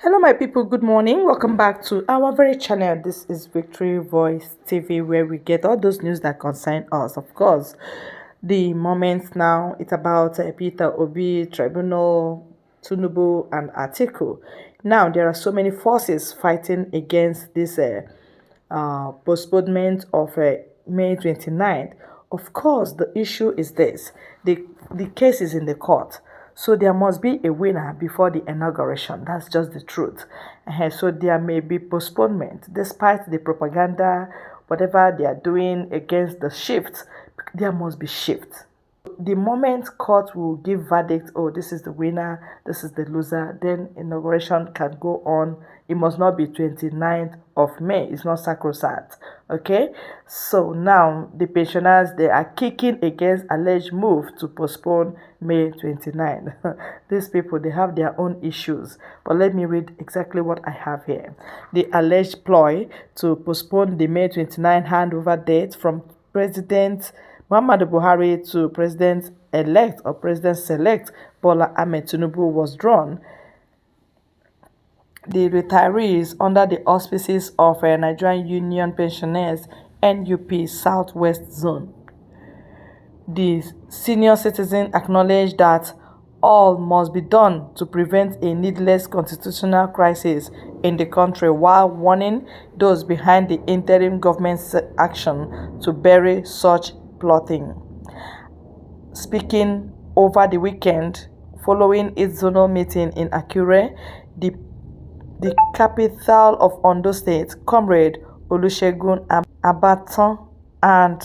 Hello, my people. Good morning. Welcome back to our very channel. This is Victory Voice TV, where we get all those news that concern us. Of course, the moment now it's about Peter Obi, Tribunal, Tunubu, and Atiku. Now there are so many forces fighting against this postponement of May 29th. Of course, the issue is this: the case is in the court. So there must be a winner before the inauguration. That's just the truth. So there may be postponement despite the propaganda, whatever they are doing against the shift. There must be shift. The moment court will give verdict, oh, this is the winner, this is the loser, then inauguration can go on. It must not be 29th of May. It's not sacrosanct. Okay? So now the pensioners, they are kicking against alleged move to postpone May 29. These people, they have their own issues. But let me read exactly what I have here. The alleged ploy to postpone the May 29 handover date from President Muhammadu Buhari to President-elect or President-select Bola Ahmed Tinubu was drawn. The retirees under the auspices of Nigerian Union Pensioners NUP Southwest Zone. The senior citizen acknowledged that all must be done to prevent a needless constitutional crisis in the country, while warning those behind the interim government's action to bury such plotting. Speaking over the weekend following its zonal meeting in Akure, the capital of Ondo State, Comrade Olusegun Abatan and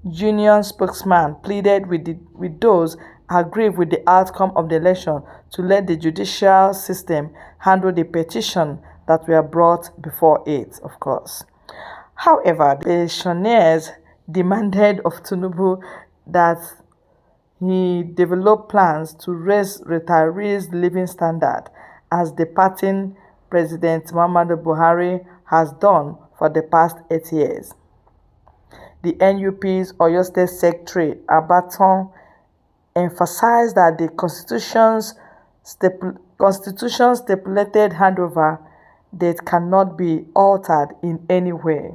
union spokesman pleaded with those aggrieved with the outcome of the election to let the judicial system handle the petition that were brought before it, of course. However, the pensioners demanded of Tinubu that he develop plans to raise retirees' living standard, as departing President Muhammadu Buhari has done for the past 8 years. The NUP's Oyo State Secretary, Abaton, emphasized that the Constitution's stipulated handover date cannot be altered in any way.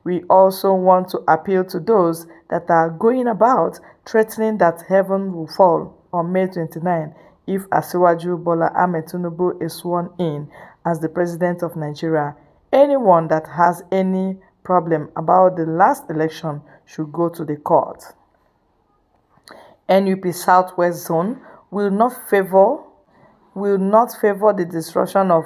We also want to appeal to those that are going about threatening that heaven will fall on May 29 if Asiwaju Bola Ahmed Tinubu is sworn in as the President of Nigeria. Anyone that has any problem about the last election should go to the court. NUP Southwest Zone will not favor the disruption of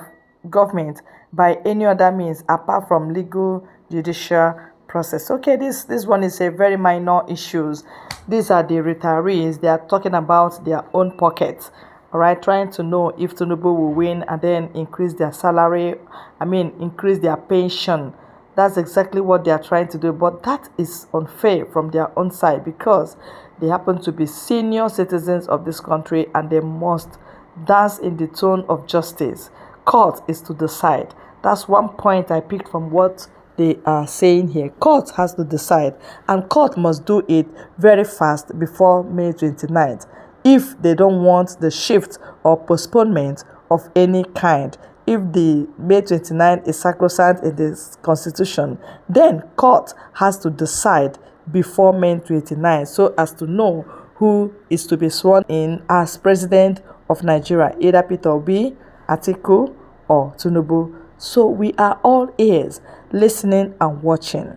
government by any other means apart from legal judicial process. Okay, this one is a very minor issues. These are the retirees. They are talking about their own pockets. All right, trying to know if Tinubu will win and then increase their salary. Increase their pension. That's exactly what they are trying to do. But that is unfair from their own side, because they happen to be senior citizens of this country and they must dance in the tone of justice. Court is to decide. That's one point I picked from what they are saying here. Court has to decide, and court must do it very fast before May 29th if they don't want the shift or postponement of any kind. If the May 29 is sacrosanct in the Constitution, then court has to decide before May 29 so as to know who is to be sworn in as President of Nigeria, either Peter Obi, Atiku, or Tinubu. So we are all ears, listening and watching.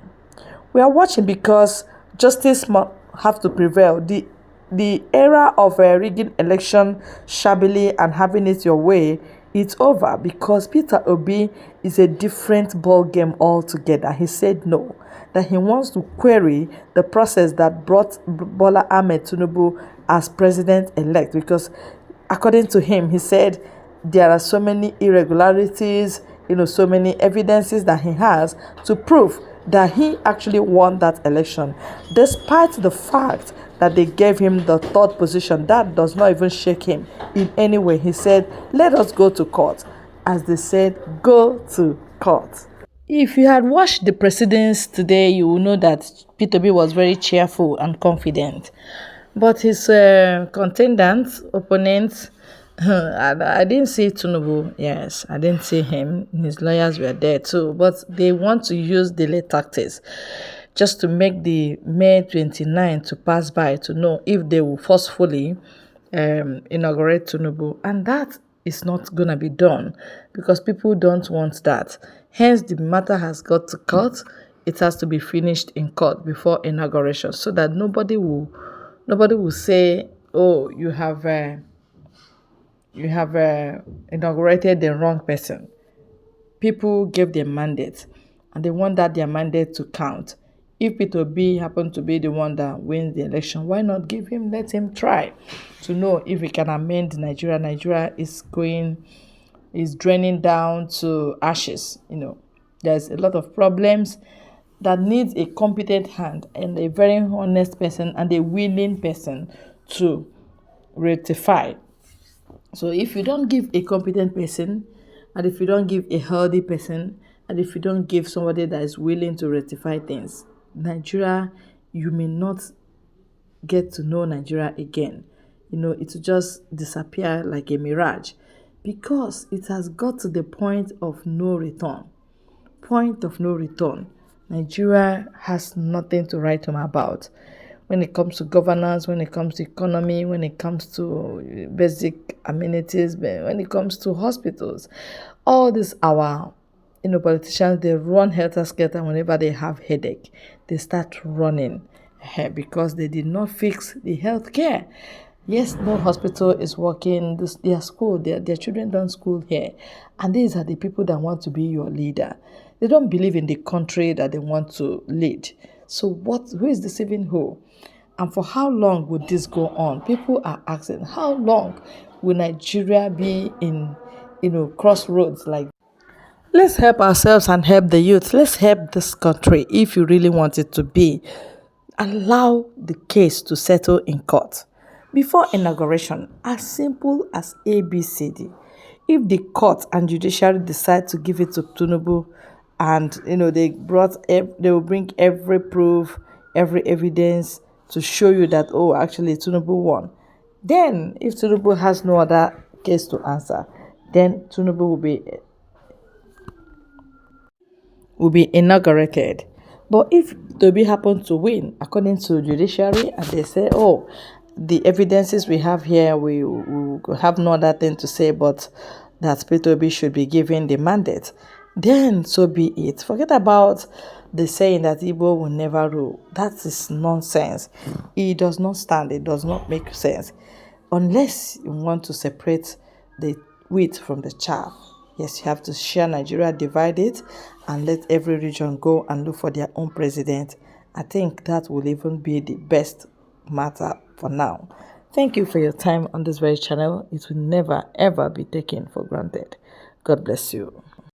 We are watching because justice must have to prevail. The era of rigging election shabbily and having it your way, it's over, because Peter Obi is a different ball game altogether. He said no, that he wants to query the process that brought Bola Ahmed Tinubu as president-elect, because according to him, he said there are so many irregularities, so many evidences that he has to prove that he actually won that election, despite the fact that they gave him the third position. That does not even shake him in any way. He said, let us go to court. As they said, go to court. If you had watched the proceedings today, you will know that Peter B was very cheerful and confident. But his opponents I didn't see Tunubu. Yes, I didn't see him. His lawyers were there too, but they want to use delay tactics just to make the May 29 to pass by to know if they will forcefully inaugurate Tunubu, and that is not gonna be done because people don't want that. Hence, the matter has got to court. It has to be finished in court before inauguration, so that nobody will say, "Oh, you have inaugurated the wrong person." People gave their mandate, and they want that their mandate to count. If Peter B happen to be the one that wins the election, why not give him, let him try to know if he can amend Nigeria. Nigeria is draining down to ashes. There's a lot of problems that needs a competent hand and a very honest person and a willing person to rectify. So if you don't give a competent person, and if you don't give a healthy person, and if you don't give somebody that is willing to rectify things, Nigeria, you may not get to know Nigeria again. It will just disappear like a mirage because it has got to the point of no return. Point of no return. Nigeria has nothing to write home about when it comes to governance, when it comes to economy, when it comes to basic amenities, when it comes to hospitals. All these our politicians, they run helter-skelter whenever they have headache. They start running because they did not fix the health care. Yes, no hospital is working. Their school, their children don't school here. And these are the people that want to be your leader. They don't believe in the country that they want to lead. So who is deceiving who? And for how long would this go on? People are asking, how long will Nigeria be in, crossroads like? Let's help ourselves and help the youth. Let's help this country if you really want it to be. Allow the case to settle in court before inauguration, as simple as ABCD. If the court and judiciary decide to give it to Tinubu, and they will bring every proof, every evidence to show you that, oh, actually Tinubu won. Then if Tinubu has no other case to answer, then Tinubu will be inaugurated. But if Toby happened to win, according to judiciary, and they say, oh, the evidences we have here, we have no other thing to say but that Peter Obi should be given the mandate, then so be it. Forget about the saying that Igbo will never rule. That is nonsense. It does not stand. It does not make sense. Unless you want to separate the wheat from the chaff. Yes, you have to share Nigeria, divide it, and let every region go and look for their own president. I think that will even be the best matter for now. Thank you for your time on this very channel. It will never ever be taken for granted. God bless you.